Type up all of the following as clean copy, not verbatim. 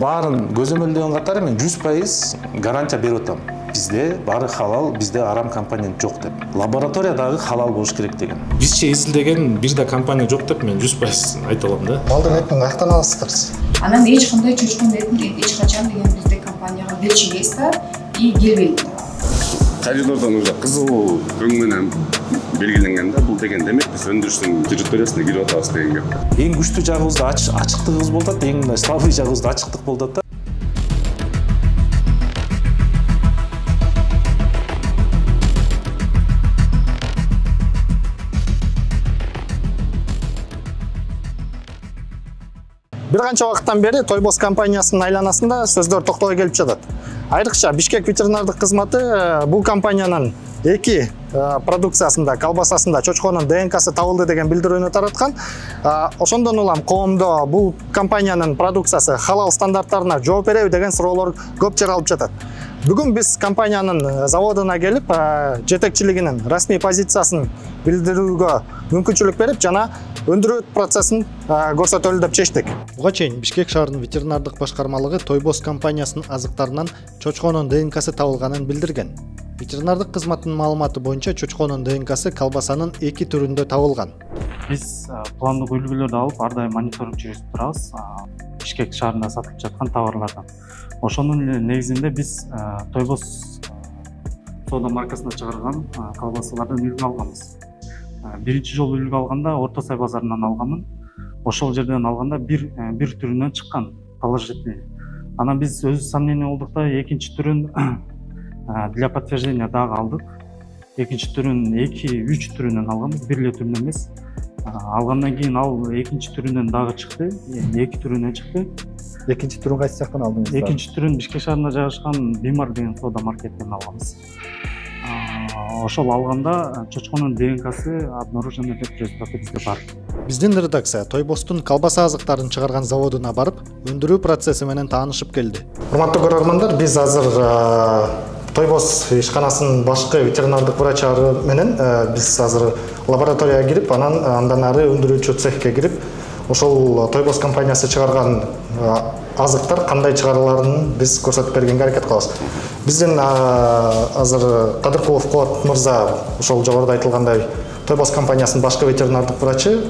баарын көзөмөлдөгөн катары мен 100% гарантия берип атам. Бизде баары халал, бизде арам компонент жок деп. Лабораториядагы халал болуш керек деген. Бизче изилдеген бир да компания жок деп мен 100% айта алам да. Балдын этин каяктан аласыздар? Анан эч кандай чочкон этин эч качан деген бизде компанияга берчи эмес да и келбейт. Коридордон уже кызыл көң менен белгиленген да, бул деген демек биз өндүрүштүн территориясына кирип атабыз деген кеп. Эң күчтүү жагыбызда ачыктыгыбыз болуп атат, эң слабый жагыбызда ачыктык болуп атат. Бир канча убакыттан бери Тойбос компаниясынын айланасында сөздөр токтобой келип жатат. Айрыкча Бишкек ветеринардык кызматы бул компаниянын эки продукциясында, колбасасында чочконун ДНКсы табылды деген билдирүүнү тараткан. Ошондон улам коомдо бул компаниянын продукциясы халал стандарттарына жооп береби деген суроолор көп чыгарылып жатат. Бүгүн биз компаниянын заводуна келип, жетекчилигинин расмий позициясын билдирүүгө мүмкүнчүлүк берип, жана өндүрүү процессин көрсөтөлү деп чечтик. Буга чейин Бишкек шаарынын ветеринардык башкармалыгы Тойбос компаниясынын азыктарынан чочконун ДНКсы табылганын билдирген. Ветеринардык кызматтын маалыматы боюнча чочконун ДНКсы колбасанын эки түрүндө табылган. Биз пландык үлгүлөрдү алып, ар дайым мониторинг жүргүзүп турабыз. Бишкек шаарында сатылып жаткан товарлардан. Ошонун негизинде биз Тойбос соода маркасында чыгарылган колбасалардан үлгү алганбыз. Биринчи жолу үлгү алганда Орто Сай базарынан алганмын. Ошол жерден алганда бир түрүнөн чыккан положительный. Анан биз өз сомнение болдук да, экинчи түрүн для подтверждения дагы алдык. Экинчи түрүн 2-3 түрүнөн алганбыз, бир эле түрүнөн эмес. Алгандан кийин ал экинчи түрүнөн дагы чыкты, 2 түрүнөн чыкты. Экинчи түрүн кайсы жактан алдыңыз? Экинчи түрүн Бишкек шаарында жайгашкан Бимар деген соода маркеттен алганбыз. Ошол алганда чочконун ДНКсы обнаружено деп результаты бизде бар. Биздин редакция Тойбостун колбаса азыктарын чыгарган заводуна барып, өндүрүү процесси менен таанышып келди. Урматтуу көрөрмандар, биз азыр Тойбос ишканасынын башкы ветеринардык врачы менен биз азыр лабораторияга кирип, андан ары өндүрүүчү цехке кирип, ошол Тойбос компаниясы чыгарган азыктар кандай чыгарыларын биз көрсөтүп бергенге аракет кылабыз. Биздин азыр Кадыркулов Кулат мырза ошол жогоруда айтылгандай Тойбос компаниясынын башкы ветеринардык врачы.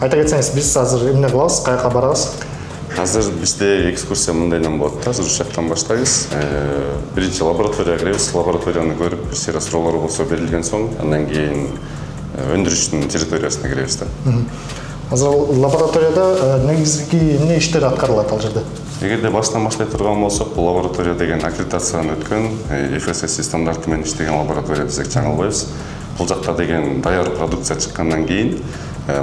Айта кетсеңиз, биз азыр эмне кылабыз, каяка барабыз? Азыр бизде экскурсия мындайдан болот да, азыр ушул жактан баштайбыз. Биринчи лабораторияга киребиз, лабораторияны көрүп, бир сыйра суроолор болсо берилген соң, андан кийин өндүрүштүн территориясына киребиз да. Азыр лабораторияда негизги эмне иштер аткарылат ал жерде? Эгерде баштан башлай турган болсок, бул лаборатория деген аккредитациядан өткөн, FSSC стандарты менен иштеген лаборатория десек жаңылбайбыз. Бул жакта деген даяр продукция чыккандан кийин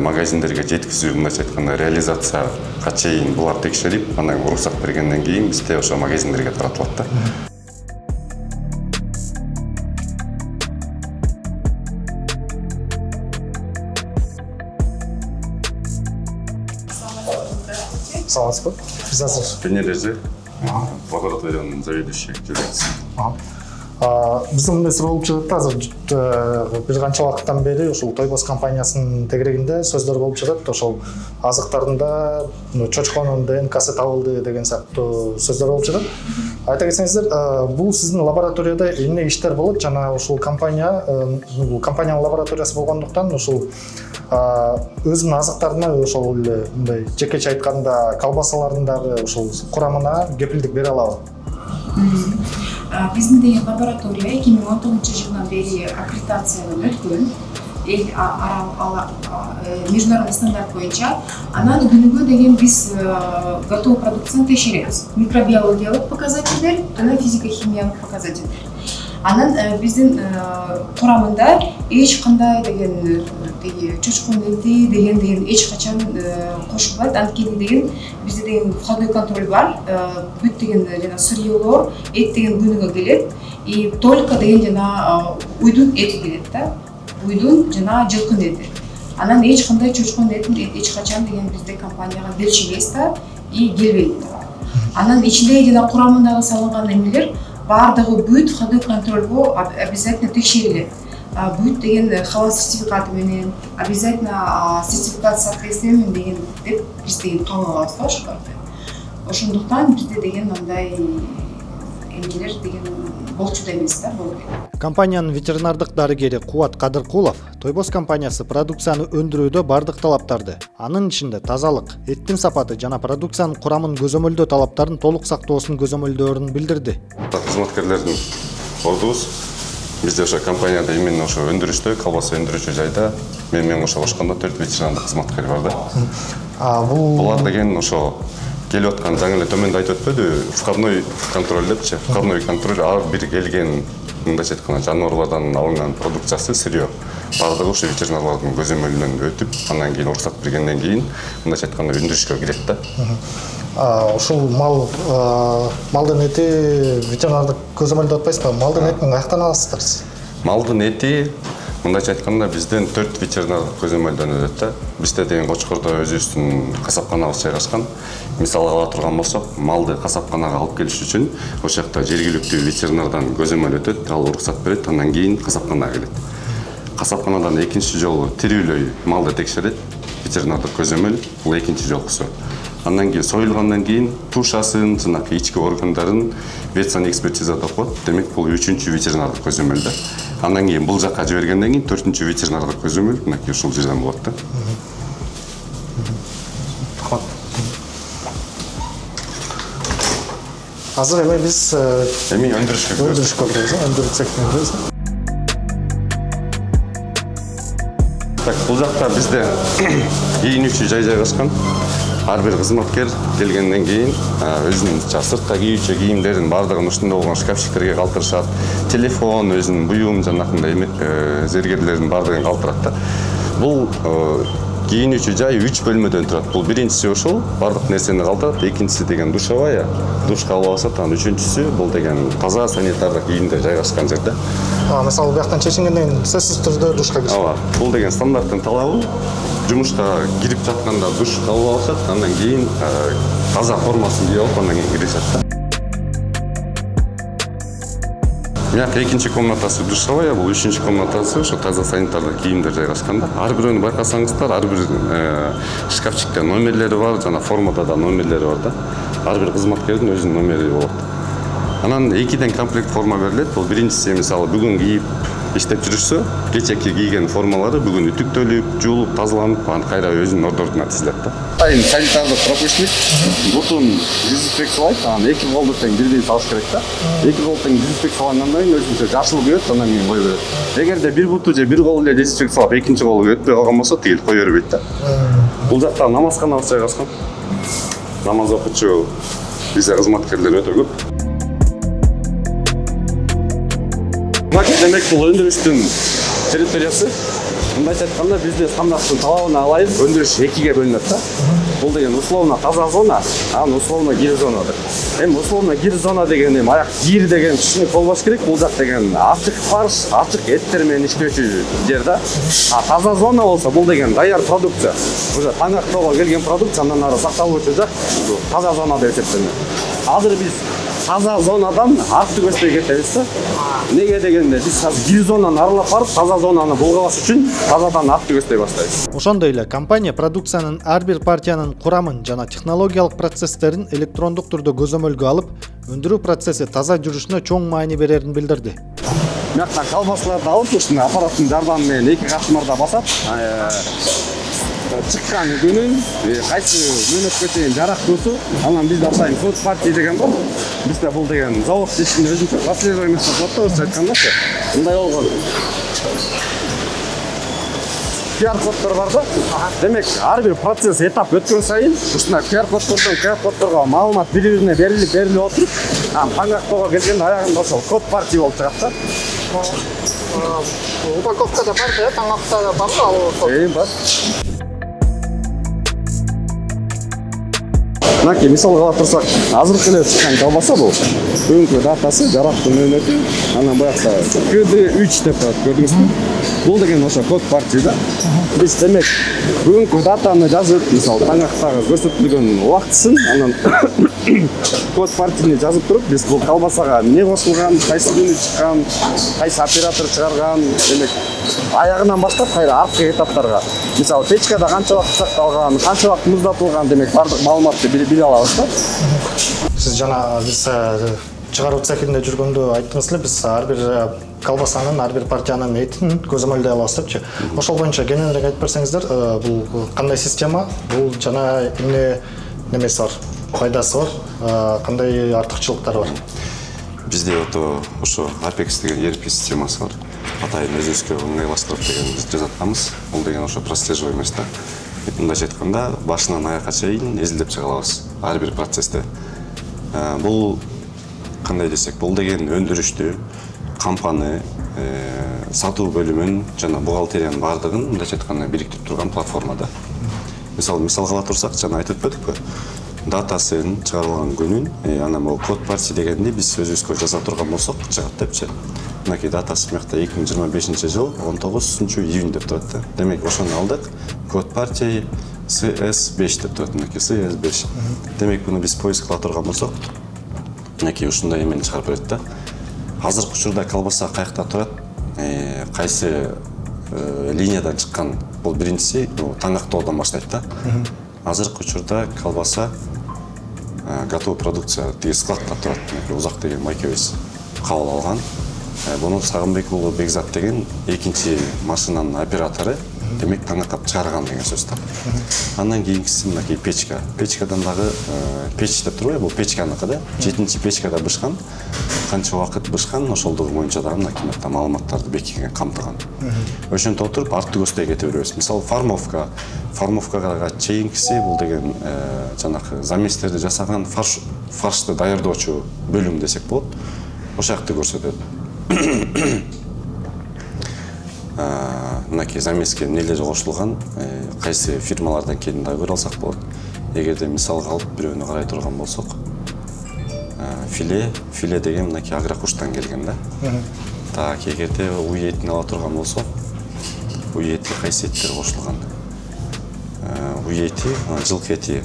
магазиндерге жеткизүү, мындайча айтканда реализацияга чейин булар текшерип, анан уруксат бергенден кийин бизде ошо магазиндерге таратылат да. Саламатсызбы? Биз азыр Пенереже, лабораториянын заведующий жүргүзүүчүсү. Биздин мындай суроо болуп жатат, азыр бир канча убакыттан бери ушул Тойбос компаниясынын тегерегинде сөздөр болуп жатат. Ошол азыктарында чочконун ДНКсы табылды деген сыяктуу сөздөр болуп жатат. Айта кетсеңиздер, бул сиздин лабораторияда эмне иштер болот жана ушул компаниянын лабораториясы болгондуктан ушул өзүнүн азыктарына ошол эле мындай жекече айтканда колбасаларындагы ушул курамына кепилдик бере алабы? Биздин деген лаборатория 2019 жылдан бери аккредитациядан өткөн. Международный стандарт боюнча. Анан күнүгө деген биз готовый продукцияны текшеребиз. Микробиологиялык показателдер жана физико-химиялык показателдер. Анан биздин курамында эч кандай деген чочкон эти деген эч качан кошулбайт. Анткени деген бизде деген входной контроль бар. Бүт деген жана сырьелор, эт деген күнүгө келет. И только деген жана уйдун эти келет да. Уйдун жана жылкын эти. Анан эч кандай чочкон этин эч качан деген бизде компанияга берчи эмес да и келбейт. Анан ичинде жана курамындагы салынган эмелер бардыгы бүт входной контролго обязательно текшерилет. Бүт деген халал сертификаты менен, обязательно сертификат соответствия менен деген деп биз деген кабыл алабыз да ошолорду. ошондуктан бизде деген андай эмелер деген болчу да эмес да болду. Компаниянын ветеринардык дарыгери Кубат Кадыркулов Тойбос компаниясы продукцияны өндүрүүдө бардык талаптарды, анын ичинде тазалык, эттин сапаты жана продукциянын курамын көзөмөлдөө талаптарын толук сактоосун көзөмөлдөөрүн билдирди. Кызматкерлердин ордубуз бизде ошо компанияда именно ошо өндүрүштө, колбаса өндүрүүчү жайда менен кошо кошкондо 4 ветеринардык кызматкер бар да. Булар деген ошо келип аткан жаңы эле төмөндө айтып өтпөдү, входной контроль депчи. Входной контроль ар бир келген мындайча айтканда жаныбарлардан алынган продукциясы сырье бардыгы ошо ветеринарлардын көзөмөлүнөн өтүп, андан кийин уруксат бергенден кийин мындайча айтканда өндүрүшкө кирет да. Ушул малдын эти ветеринардык көзөмөлдө атпайсызбы? Малдын этин каяктан аласыздар? Малдын эти мындайча айтканда бизден 4 ветеринардык көзөмөлдөн өтөт да. Бизде деген Кочкордо өзүбүздүн касапканабыз жайгашкан. Мисалы ала турган болсок, малды касапканага алып келиш үчүн ошол жакта жергиликтүү ветеринардан көзөмөл өтөт, ал уруксат берет, андан кийин касапканага келет. Касапканадан экинчи жолу тирүүлөй малды текшерет, ветеринардык көзөмөл, бул экинчи жолкусу. Андан кийин союлгандан кийин тушасын, жанагы ички органдарын ветсан экспертизада окуп, демек бул 3-чү ветеринардык көзөмөл да. Андан кийин бул жакка жибергенден кийин 4-чү ветеринардык көзөмөл мынакей ушул жерден болот да. Азыр эми биз өндүрүшкө өндүрүшкө Так, бул жакта бизде кийинүүчү жай жайгашкан. Ар бир кызматкер келгенден кийин өзүнүн сыртка кийүүчү кийимдерин бардыгын ушунда болгон шкафчиктерге калтырышат. Телефон, өзүнүн буюм жанакындай зергерлердин бардыгын калтырат да. Бул кийинүүчү жай 3 бөлмөдөн турат. Бул биринчиси ошол бардык нерсени калтырат, экинчиси деген душевая, душ кабыл алышат, анан үчүнчүсү бул деген таза санитардык кийимдер жайгашкан жер да. Мисалы бияктан чечингенден кийин сөзсүз түрдө душка киришет. Ооба, бул деген стандарттын талабы. Жумушка кирип жатканда душ кабыл алышат, андан кийин таза формасын кийип алып, андан кийин киришет да. Мынакы экинчи комнатасы душевая, бул үчүнчү комнатасы ошо таза санитардык кийимдер жайгашкан да. Ар бирөөнү байкасаңыздар, ар бир шкафчикте номерлери бар, жана формада да номерлери бар да. Ар бир кызматкердин өзүнүн номери болот. Анан 2ден комплект форма берилет. Бул биринчиси мисалы бүгүн кийип иштеп жүрүшсө, кечеки кийген формалары бүгүн үтүктөлүп, жуулуп, тазаланып, анан кайра өзүнүн ордордуна тизилет да. Санитардык пропускник, бутун дезинфекциялайт, анан 2 колду тең бирдей салыш керек да. 2 кол тең дезинфекциялангандан кийин өзүнчө жашыл күйөт, андан кийин кое берет. Эгерде бир буту же бир кол эле дезинфекциялап, экинчи колу өтпөй калган болсо, тигил кое бербейт да. Бул жакта намазканабыз жайгашкан. Намаз окуучу бизде кызматкерлер өтө көп. Демек бул өндүрүштүн территориясы. Мындайча айтканда бизде стандарттын талабына ылайык өндүрүш 2ге бөлүнөт да. Бул деген условно таза зона, анан условно кир зонадыр. Эми условно кир зона деген эми аяк кир деген түшүнүк болбош керек. Бул жак деген ачык фарш, ачык эттер менен иштөөчү жер да. Таза зона болсо бул деген даяр продукция. Уже таң актоого келген продукция андан ары сакталуучу жак таза зона деп эсептелет. Азыр биз таза зонадан артты көздөй кетебиз да. Неге дегенде биз кир зонаны аралап барып, таза зонаны булгабаш үчүн тазадан артты көздөй баштайбыз. Ошондой эле компания продукциянын ар бир партиянын курамын жана технологиялык процесстерин электрондук түрдө көзөмөлгө алып, өндүрүү процесси таза жүрүшүнө чоң маани берерин билдирди. Мынакта колбасаларды алып, ушундай аппараттын жардамы менен 2 катмарда басат. Чыккан күнүн кайсы мөөнөткө чейин жарактуусу, анан бизде атайын код партия деген бар. Бизде бул деген завод ичинде өзүнчө прослеживание код да, айткандачы. Мындай болгон QR коддор бар да. Демек, ар бир процесс этап өткөн сайын ушундай QR коддорго маалымат бири-бирине берилип отуруп, таң актоого келгенде аягында ошол код партия болуп чыгат да. Упаковкада бар да, таң актоого барбы? Бар. Мынакей мисалга ала турсак, азыркы эле чыккан колбаса бул. Бүгүнкү датасы, жараттын мөөнөтү, анан буякта KD3 деп коет, көрдүңүзбү? Бул деген ошо код партия да. Биз демек бүгүнкү датаны жазып, мисалы таң актагы көрсөтүлгөн убактысын, анан код партияны жазып туруп, биз бул колбасага эмне кошулган, кайсы күнү чыккан, кайсы оператор чыгарган, демек аягынан баштап кайра арткы этаптарга, мисалы печкада канча убакыт сакталган, канча убакыт муздатылган, демек бардык маалыматты биле алабыз да. Сиз жана биз чыгаруу цехинде жүргөндө айттыңыз эле, биз ар бир колбасанын, ар бир партиянын этин көзөмөлдөй алабыз депчи. Ошол боюнча кененирээк айтып берсеңиздер, бул кандай система, бул жана эмне немеси бар, пайдасы бар, кандай артыкчылыктары бар? Бизде ошо Apex деген ERP системасы бар. Атайын өзүбүзгө ыңгайлаштырып деген биз жасатканбыз. Бул деген ошо прослеживаемый эмес да. Мындайча айтканда, башынан аякка чейин эзилдеп чыга алабыз ар бир процессте. Бул кандай десек, бул деген өндүрүштү, кампаны, сатуу бөлүмүн жана бухгалтериянын бардыгын мындайча айтканда бириктирип турган платформа да. Мисалы ала турсак, жана айтып өтпөдүкпү? Датасын чыгарылган күнүн, анан бул код партия дегенди биз өзүбүзгө жаза турган болсок, чыгат депчи. Мынакей датасы мыякта 2025-жыл 19-июнь деп турат да. Демек, ошону алдык. Код партия CS5 деп турат, мынакей CS5. Демек, буну биз поиск кыла турган болсок, мынакей ушундай эмени чыгарып берет да. Азыркы учурда колбаса каякта турат, кайсы линиядан чыккан, бул биринчиси таңактоодон баштайт да. Азыркы учурда колбаса готовый продукция тиги складта турат, узак деген майкебиз кабыл алган. Буну Сагынбек уулу Бекзат деген экинчи машинанын оператору, демек таңактап чыгарган деген сөз да. Андан кийинкиси мынакей печка. Печкадан дагы печ деп турбайбы, бул печканыкы да. 7-чи печкада бышкан, канча убакыт бышкан, ошолдугу боюнча дагы мынакей маалыматтарды бекиген, камтыган. Ошентип отуруп арты көздөй кете беребиз. Мисалы формовкага чейинкиси бул деген жанакы заместерди жасаган фаршты даярдоочу бөлүм десек болот. Ошол жакты көрсөтөт. Мынакей замеске эмнелер кошулган, кайсы фирмалардан келин дагы көрө алсак болот. Эгерде мисалга алып бирөөнү карай турган болсок, филе деген мынакей агрокуштан келген да. Так, эгерде уй этин ала турган болсок, уй эти кайсы эттер кошулган? Уй эти, жылкы эти.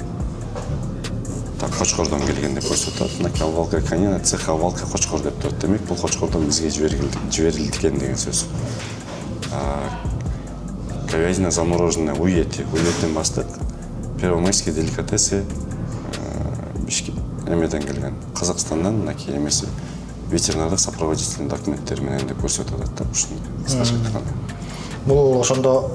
Так, Кочкордон келген деп көрсөтөт. Мынакей алвалка конина, цех алвалка Кочкор деп турат. Демек, бул Кочкордон бизге жиберилди экен деген сөз. Говядина замороженная, уй этин бастык. Первомайские деликатесы эмеден келген. Казакстандан мынакей эмеси ветеринардык сопроводительный документтер менен деп көрсөтөт да, ушуну кыскача айтканда. Бул ошондо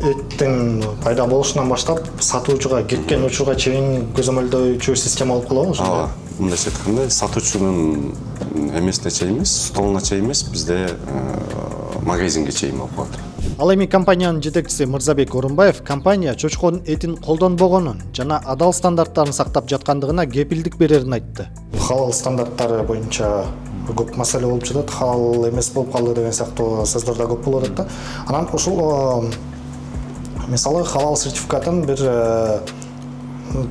эттин пайда болушунан баштап сатуучуга кеткен учурга чейин көзөмөлдөөчү система болуп калабы ошондо? Ооба, мындайча айтканда, сатуучунун эмесине чейин эмес, столуна чейин эмес, бизде магазинге чейин болуп калат. Ал эми компаниянын жетекчиси Мырзабек Орунбаев компания чочконун этин колдонбогонун жана адал стандарттарын сактап жаткандыгына кепилдик берерин айтты. Халал стандарттары боюнча көп маселе болуп жатат, халал эмес болуп калды деген сыяктуу сөздөр да көп болуп атат да. Анан ушул мисалы халал сертификатын бир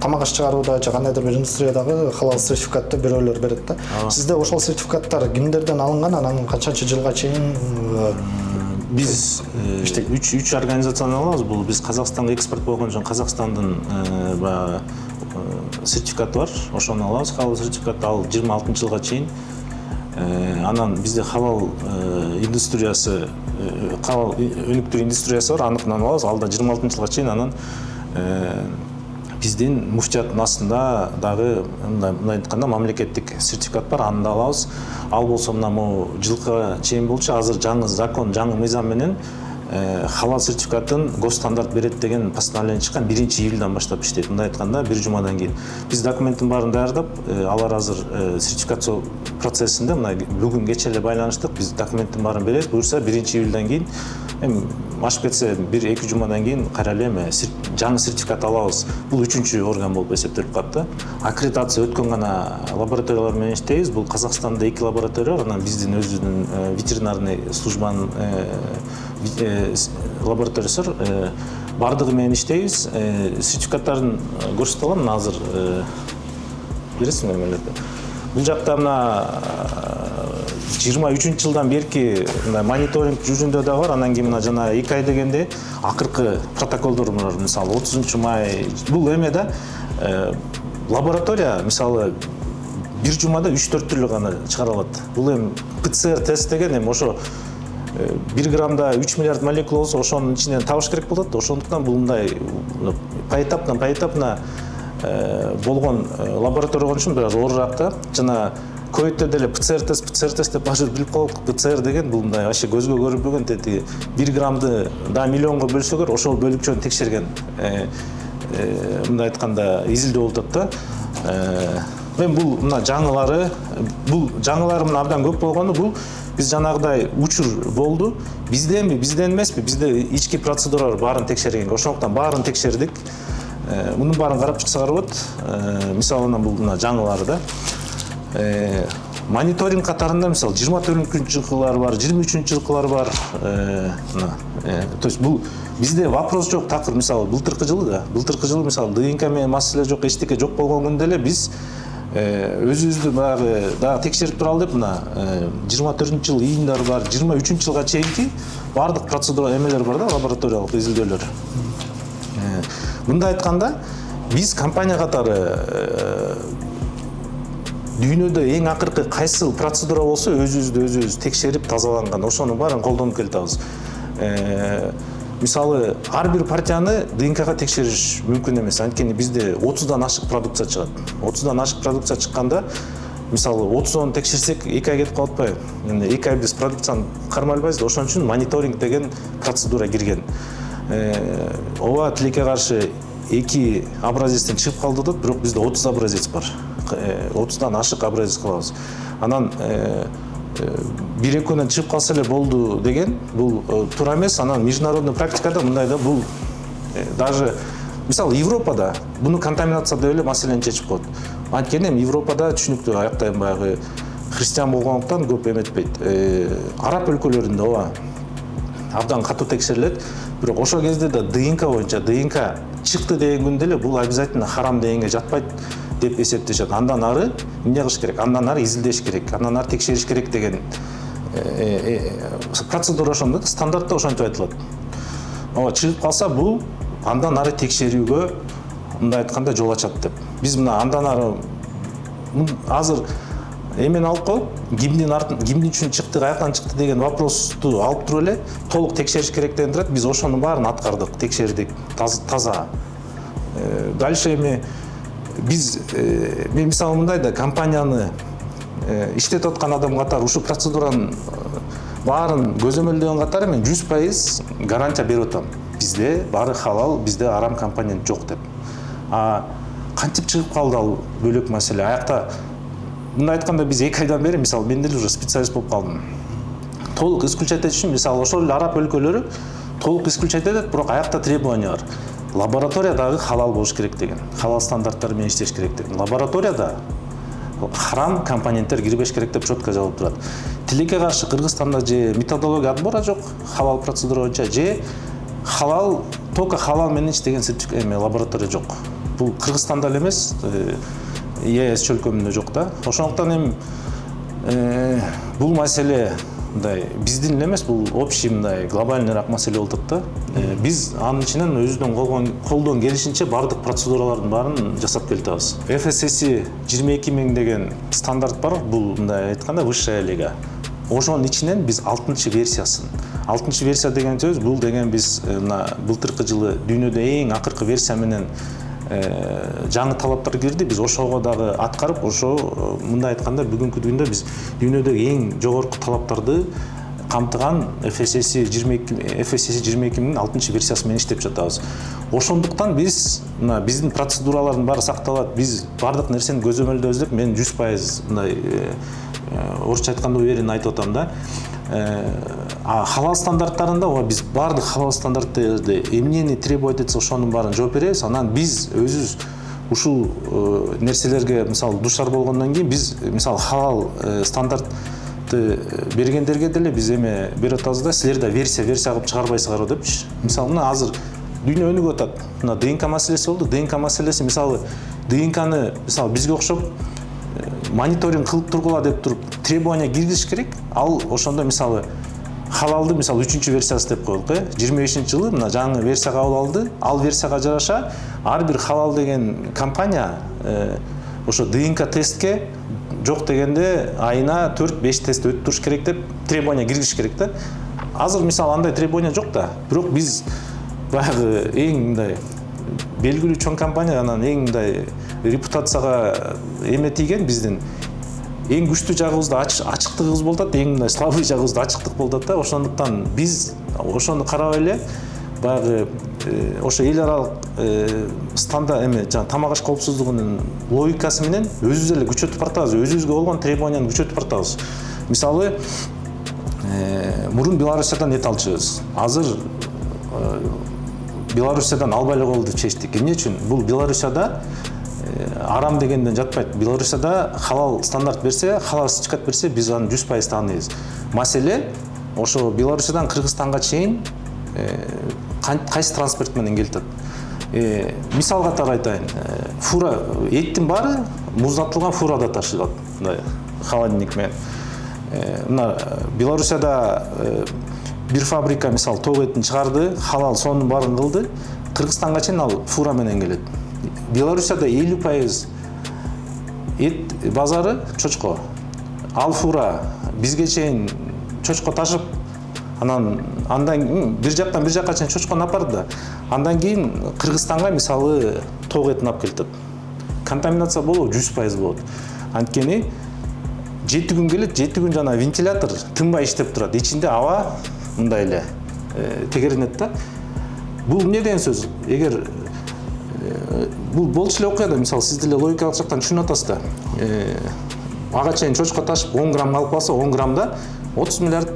тамак аш чыгарууда же кандайдыр бир индустриядагы халал сертификатты бирөөлөр берет да. Сизде ошол сертификаттар кимдерден алынган, анан канчанчы жылга чейин Биз 3 организацияны алабыз. Бул биз Казакстанга экспорт болгон үчүн Казакстандын сертификаты бар. Ошону алабыз. Халал сертификаты ал 26-жылга чейин. Анан бизде халал индустриясы, халал өнүктүрүү индустриясы бар. Аныкынан алабыз. Ал да 26-жылга чейин. Анан биздин муфтияттын астында дагы мындай айтканда мамлекеттик сертификат бар, аны да алабыз. Ал болсо мына жылга чейин болчу, азыр жаңы закон, жаңы мыйзам менен халал сертификатын госстандарт берет деген постановление чыккан 1-июлдан баштап иштейт. Мындай айтканда, бир жумадан кийин. Биз документтин баарын даярдап, алар азыр сертификация процессинде, мына бүгүн кече эле байланыштык, биз документтин баарын беребиз. Буюрса 1-июлдан кийин эми ашып кетсе 1-2 жумадан кийин кайра эле жаңы сертификат алабыз. Бул 3-чү орган болуп эсептелип калат да. Аккредитация өткөн гана лабораториялар менен иштейбиз. Бул Казакстанда 2 лаборатория бар, анан биздин өзүнүн ветеринарный службанын лабораториясы бар. Бардыгы менен иштейбиз. Сертификаттарын көрсөтө алам, азыр бересиңер эмелерди. Бул жакта мына 23-жылдан берки мониторинг жүзүндө да бар. Анан кийин мына жана 2 ай дегенде акыркы протоколдор бар. Мисалы 30 май бул эме да лаборатория мисалы бир жумада 3-4 түрлү гана чыгара алат. Бул эми ПЦР тест деген эми ошо 1 граммда 3 миллиард молекула болсо ошонун ичинен табыш керек болот. Ошондуктан бул мындай поэтапно болгон лаборатория болгон үчүн бир аз оорураак да. Жана ковидте деле ПЦР тест деп башыр билип калдык. ПЦР деген бул мындай вообще көзгө көрүнбөгөн тети 1 граммды да миллионго бөлсөкөр ошол бөлүкчөнү текшерген мындай айтканда изилдөө болуп атат да. Мен бул мына жаңылары мына абдан көп болгону бул биз жанагыдай учур болду. Бизден эмеспи, бизде ички процедуралар баарын текшерген. Ошондуктан баарын текшердик. Мунун баарын карап чыксаңар болот. Мисалы бул мына жаңылары да. Мониторинг катарында мисалы 24-күнчү жылкылар бар, 23-күнчү жылкылар бар. То есть бул бизде вопрос жок. Такыр мисалы былтыркы жылы мисалы ДНК менен маселе жок, эчтеке жок болгон күндө эле биз өзүбүздү баягы дагы текшерип туралы деп мына 24-жыл июндар бар, 23-жылга жылга чейинки бардык процедура эмелер бар да, лабораториялык изилдөөлөр. Мындай айтканда биз компания катары дүйнөдө эң акыркы кайсы процедура болсо өзүбүз текшерип тазаланган, ошонун баарын колдонуп келатабыз. Мисалы ар бир партияны ДНКга текшериш мүмкүн эмес. Анткени бизде 30дан ашык продукция чыгат. 30дан ашык продукция чыкканда мисалы 30-ын текшерсек 2 ай кетип калат атпайбы? Эми 2 ай биз продукцияны кармай албайбыз. Ошон үчүн мониторинг деген процедура кирген. Ооба тилекке каршы 2 образецтен чыгып калды да, бирок бизде 30 образец бар. 30дан ашык образец кылабыз. Анан бир-экөөнөн чыгып калса эле болду деген бул туура эмес. Анан международный практикада мындай да, бул даже мисалы Европада буну контаминация деп эле маселени чечип коет. Анткени эми Европада түшүнүктүү, аякта баягы христиан болгондуктан көп эметпейт. Араб өлкөлөрүндө ооба абдан катуу текшерилет. Бирок ошол кезде да ДНК боюнча ДНК чыкты деген күндө эле бул обязательно харам дегенге жатпайт деп эсептешет. Андан ары эмне кылыш керек? Андан ары изилдеш керек, андан ары текшериш керек деген процедура ошондо, стандартта ошентип айтылат. Ооба чыгып калса бул андан ары текшерүүгө мындай айтканда жол ачат деп. Биз мына андан ары азыр эмени алып коюп, кимдин үчүн чыкты, каяктан чыкты деген вопросту алып туруп эле толук текшериш керек деген турат. Биз ошонун баарын аткардык, текшердик, таза. Дальше эми биз мен мисалы мындай да, компанияны иштетип аткан адам катары ушу процедуранын баарын көзөмөлдөгөн катары мен 100% гарантия берип атам. Бизде баары халал, бизде арам компонент жок деп. Кантип чыгып калды ал бөлөк маселе. Аякта мындай айтканда биз 2 айдан бери мисалы мен деле уже специалист болуп калдым. Толук исключать этиш үчүн мисалы ошол эле араб өлкөлөрү толук исключать этет, бирок аякта требования бар. Лабораториядагы халал болуш керек деген, халал стандарттары менен иштеш керек деген. Лабораторияда харам компоненттер кирбеш керек деп четко жазылып турат. Тилекке каршы Кыргызстанда же методология отбора жок, халал процедура боюнча, же халал, только халал менен иштеген лаборатория жок. Бул Кыргызстанда эле эмес, ЕС чөлкөмүндө жок да. Ошондуктан эми бул маселе мындай биздин эле эмес, бул общий мындай глобальныйраак маселе болуп атат да. Биз анын ичинен өзүнүн колдон келишинче бардык процедуралардын баарын жасап келатабыз. FSSC 22000 деген стандарт бар. Бул мындай айтканда высшая лига. Ошонун ичинен биз 6-версиясын. 6-версия деген сөз бул деген биз мына былтыркы жылы дүйнөдө эң акыркы версия менен жаңы талаптар кирди. Биз ошого дагы аткарып, ошо мындай айтканда бүгүнкү күндө биз дүйнөдөгү эң жогорку талаптарды камтыган FSSC 22000 6-версиясы менен иштеп жатабыз. Ошондуктан биз мына биздин процедуралардын баары сакталат. Биз бардык нерсени көзөмөлдөбүз деп мен 100% мындай орусча айтканда уверенно айтып атам да. Халал стандарттарында биз бардык халал стандарттарды эмнени требовать этсе ошонун баарын жооп беребиз. Анан биз өзүбүз ушул нерселерге мисалы душар болгондон кийин биз мисалы халал стандартты бергендерге деле биз эме берип атабыз да, силер да версия кылып чыгарбайсыңарбы депчи. Мисалы мына азыр дүйнө өнүгүп атат. Мына ДНК маселеси болду. ДНК маселеси мисалы ДНКны мисалы бизге окшоп мониторинг кылып тургула деп туруп требования киргизиш керек. Ал ошондо мисалы халалды мисалы 3-версиясы деп коелук, 25-жылы мына жаңы версия кабыл алды. Ал версияга жараша ар бир халал деген компания ошо ДНК тестке жок дегенде айына 4-5 тест өтүп туруш керек деп требование киргизиш керек да. Азыр мисалы андай требование жок да. Бирок биз баягы эң мындай белгилүү чоң компания, анан эң мындай репутацияга эме тийген биздин эң күчтүү жагыбызды ачыктыгыбыз болуп атат, эң мындай слабый жагыбызды ачыктык болуп атат да. Ошондуктан биз ошону карабай эле баягы ошо эл аралык стандарт эме жана тамак аш коопсуздугунун логикасы менен өзүбүз эле күчөтүп баратабыз, өзүбүзгө болгон требованияны күчөтүп баратабыз. Мисалы мурун Белоруссиядан эт алчубуз. Азыр Белоруссиядан албай эле коелу деп чечтик. Эмне үчүн? Бул Белоруссияда арам дегенден жатпайт. Белоруссияда халал стандарт берсе, халал сертификат берсе, биз аны 100% тааныйбыз. Маселе ошо Белоруссиядан Кыргызстанга чейин кайсы транспорт менен келип атат. Мисал катары айтайын, фура эттин баары муздатылган фурада ташылат, мындай холодильник менен. Мына Белоруссияда бир фабрика мисал ток этин чыгарды, халал сонун баарын кылды. Кыргызстанга чейин ал фура менен келет. Белоруссияда 50% эт базары чочко. Ал фура бизге чейин чочко ташып, андан бир жактан бир жакка чейин чочкону апарды да. Андан кийин Кыргызстанга мисалы ток этин алып келет. Контаминация болобу 100% болот. Анткени 7 күн келет, 7 күн жана вентилятор тынбай иштеп турат. Ичинде аба мындай эле тегеренет да. Бул эмне деген сөз? Эгер бул болчу эле окуя да, мисалы сиз деле логикалык жактан түшүнүп атасыз да. Ага чейин чочко ташып 10 грамм алып калса, 10 граммда 30 миллиард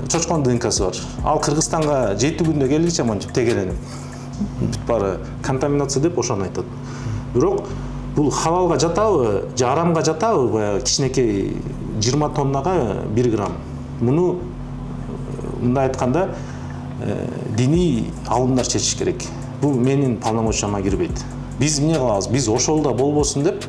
чочконун ДНКсы бар. Ал Кыргызстанга 7 күндө келгиче монтип тегеренип. Бүт баары контаминация деп ошону айтат. Бирок бул халалга жатабы, же арамга жатабы, баягы кичинекей 20 тоннага 1 грамм. Муну мындай айтканда диний алымдар чечиш керек. Бул менин полномочияма кирбейт. Биз эмне кылабыз? Биз ошол да болбосун деп,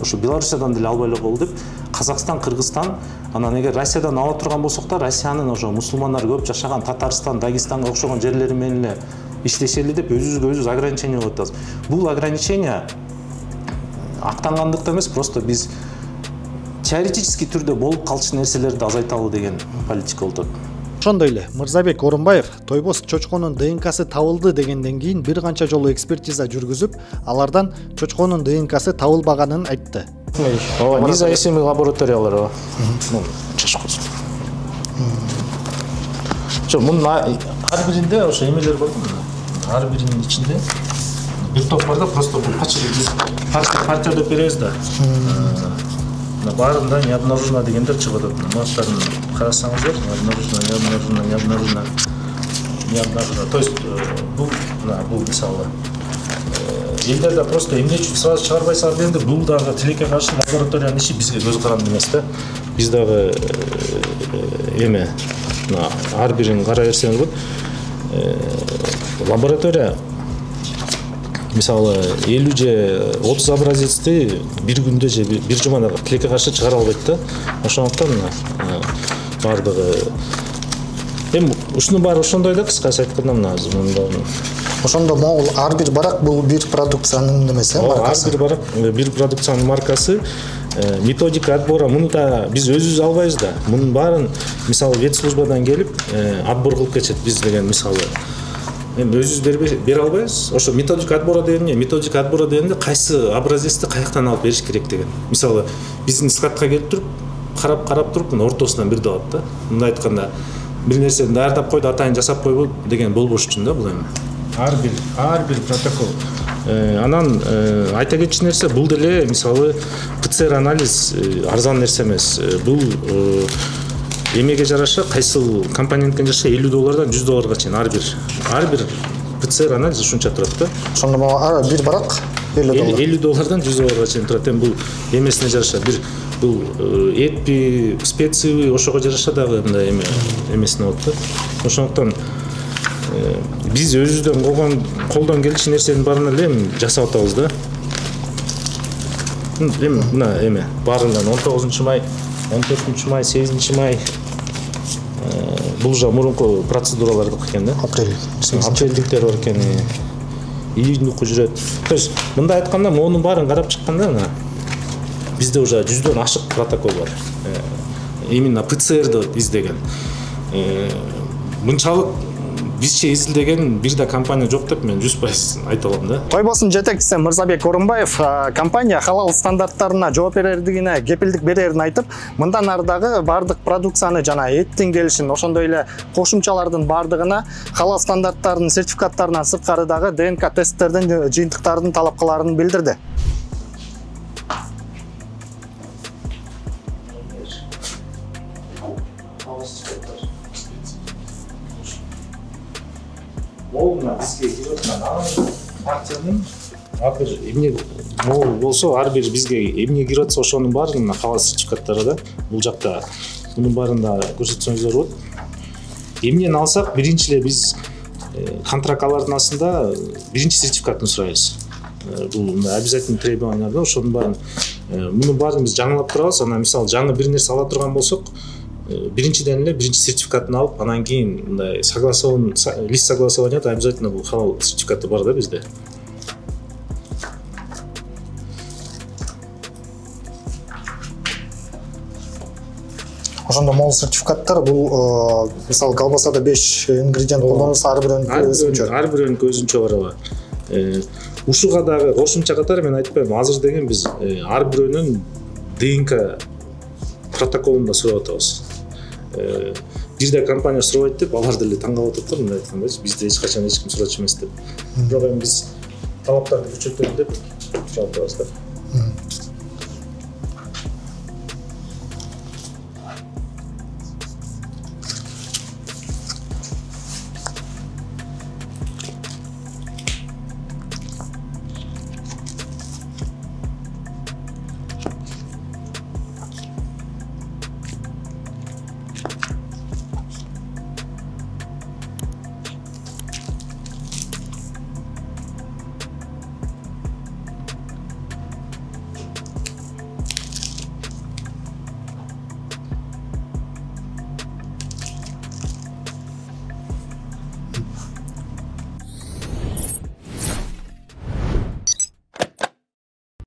ошо Белоруссиядан деле албай эле коелу деп, Казакстан, Кыргызстан, анан эгер Россиядан ала турган болсок да, Россиянын ошо мусулмандар көп жашаган Татарстан, Дагестанга окшогон жерлери менен эле иштешели деп өзүбүзгө өзүбүз ограничение коюп атабыз. Бул ограничение актангандыктан эмес, просто биз теоретический түрдө болуп калчу нерселерди азайталы деген политика болуп атат. Ошондой эле Мырзабек Орунбаев тойбос чочконун ДНКсы табылды дегенден кийин бир канча жолу экспертиза жүргүзүп, алардан чочконун ДНКсы табылбаганын айтты. Ооба, независимый лабораториялар. Чочкос. Жо, мунун ар биринде ошо эмелер бар да. Ар биринин ичинде бир топ бар да, просто бул партия деп беребиз да. Баарында не обнаружено дегендер чыгып атат. Мактарын карасаңыздар, не обнаружено. То есть бул мисалы элдерде просто эмне үчүн сразу чыгарбайсыңар дегенде, бул дагы тилекке каршы лабораториянын иши бизге көз каранды эмес да. Биз дагы эме ар бирин карай берсеңиз болот. Лаборатория мисалы 50 же 30 образецти бир күндө же бир жумада тилекке каршы чыгара албайт да. Ошондуктан бардыгы эми ушунун баары ошондой да, кыскасы айтканда мына Ошондо могул ар бир барак бул бир продукциянын немеси, маркасы. Ар бир барак бир продукциянын маркасы, методика отбора. Муну да биз өзүбүз албайбыз да. Мунун баарын мисалы ветслужбадан келип отбор кылып кетет. Биз деген мисалы эми өзүбүз бере албайбыз. Ошо методика отбора дегенде, методика отбора дегенде кайсы образецти каяктан алып бериш керек деген. Мисалы биздин складка келип туруп, карап туруп, ортосунан бирди алат да. Мындай айтканда бир нерсени даярдап койду, атайын жасап койбу деген болбош үчүн да бул эми. Ар бир протокол. Анан айта кетчү нерсе, бул деле мисалы ПЦР анализ арзан нерсе эмес. Бул эмеге жараша, кайсыл компонентке жараша $50 $100 чейин ар бир ПЦР анализ ушунча турат да. Ошондо бир барак $50 $100 чейин турат. Эми бул эмесине жараша бир бул этпи, специяви ошого жараша дагы мындай эмесине болот да. Ошондуктан биз өзүбүздөн колдон келчү нерсенин баарын эле жасап атабыз да. Эми мына эме баарынан 19-май, 14-май, 8-май бул жа мурунку процедуралар экен да. Апрелдиктер бар экен. ийгиликтүү жүрөт. То есть мындай айтканда монун баарын карап чыкканда мына бизде уже 100дөн ашык протокол бар. Именно ПЦР'ды издеген. Мынчалык бизче изилдеген бир да компания жок деп мен 100% айта алам да. Тойбостун жетекчиси Мырзабек Орунбаев компания халал стандарттарына жооп берердигине кепилдик берерин айтып, мындан ардагы бардык продукцияны жана эттин келишин, ошондой эле кошумчалардын бардыгына халал стандарттарынын сертификаттарынан сырткары дагы ДНК тесттердин жыйынтыктардын талапкаларын билдирди. Мына бизге кирет партиянын ар бир эмне могул болсо, ар бир бизге эмне киретсе ошонун баарын халал сертификаттары да бул жакта мунун баарында көрсөтсөңүздөр болот. Эмнени алсак, биринчи эле биз контракталардын астында биринчи сертификатын сурайбыз. Бул обязательный требования да, ошонун баарын мунун баарын биз жаңылап турабыз. Анан мисалы жаңы бир нерсе ала турган болсок, биринчиден эле биринчи сертификатын алып, анан кийин мындай лист согласования обязательно бул халал сертификаты бар да бизде. Ошондо могул сертификаттар бул мисалы колбасада 5 ингредиент колдонулса, ар бирөөнүкү өзүнчө. Ар бирөөнүкү өзүнчө барабы. Ушуга дагы кошумча катары мен айтпайм, азыр деген биз ар бирөөнүн ДНК протоколун да сурап атабыз. Бир да компания сурабайт деп, алар деле таң калып атыптыр, мындай айтканда, бизде эч качан эч ким сурачу эмес деп. Бирок эми биз талаптарды күчөтөлү деп сурап атабыз да.